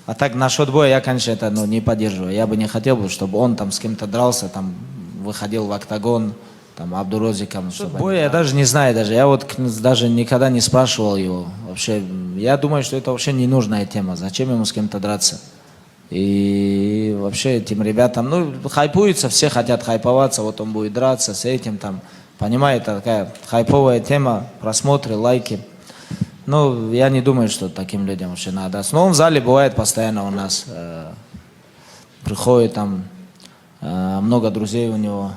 А так насчет боя я, конечно, это не поддерживаю. Я бы не хотел, чтобы он там с кем-то дрался, там выходил в октагон, там Абдурозиком. Боя я даже не знаю, я вот даже никогда не спрашивал его. Вообще, я думаю, что это вообще ненужная тема. Зачем ему с кем-то драться? И вообще этим ребятам, хайпуются, все хотят хайповаться, вот он будет драться с этим там. Понимаете, такая хайповая тема, просмотры, лайки. Я не думаю, что таким людям вообще надо. Но он в зале бывает постоянно у нас. Приходит там, много друзей у него.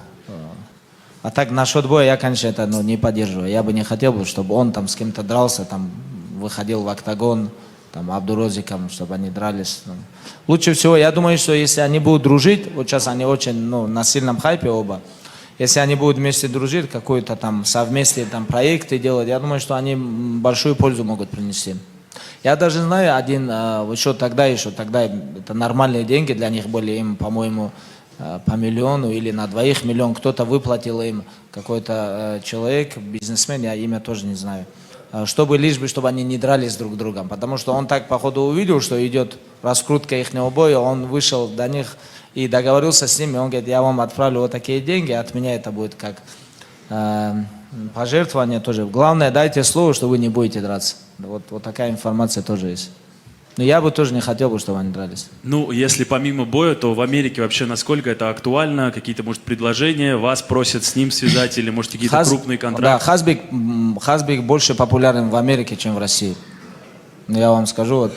А так насчет боя я, конечно, это не поддерживаю. Я бы не хотел, чтобы он там с кем-то дрался, там выходил в октагон, там Абдурозиком, чтобы они дрались. Лучше всего, я думаю, что если они будут дружить, вот сейчас они очень на сильном хайпе оба, если они будут вместе дружить, какой-то там совместные там проекты делать, я думаю, что они большую пользу могут принести. Я даже знаю один, еще тогда это нормальные деньги для них были, им, по-моему, по миллиону или на двоих миллион, кто-то выплатил им, какой-то человек, бизнесмен, я имя тоже не знаю, лишь бы, чтобы они не дрались друг с другом, потому что он так, походу, увидел, что идет раскрутка ихнего боя, он вышел до них и договорился с ними, он говорит, я вам отправлю вот такие деньги, от меня это будет как пожертвование тоже. Главное, дайте слово, что вы не будете драться. Вот такая информация тоже есть. Но я бы тоже не хотел, чтобы они дрались. Если помимо боя, то в Америке вообще насколько это актуально? Какие-то, может, предложения? Вас просят с ним связать или, может, какие-то крупные контракты? Да, Хасбик больше популярен в Америке, чем в России. Я вам скажу,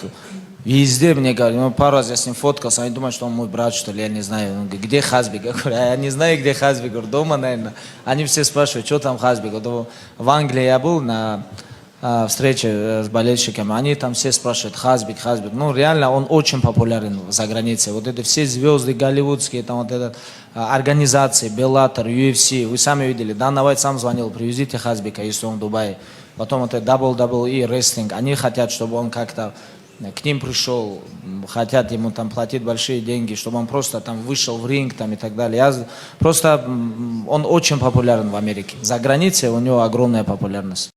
везде мне говорят, пару раз я с ним фоткался, они думают, что он мой брат, что ли, я не знаю. Он говорит, где Хасбик? Я говорю, я не знаю, где Хасбик. Говорю, дома, наверное. Они все спрашивают, что там Хасбик? В Англии я был на встрече с болельщиками, они там все спрашивают, Хасбик. Реально он очень популярен за границей. Вот это все звезды голливудские, там организации, Беллатор, UFC, вы сами видели, Дана Уайт сам звонил, привезите Хасбика, если он в Дубае. Потом WWE, рестлинг, они хотят, чтобы он как-то к ним пришел, хотят ему там платить большие деньги, чтобы он просто там вышел в ринг там и так далее. Он очень популярен в Америке. За границей у него огромная популярность.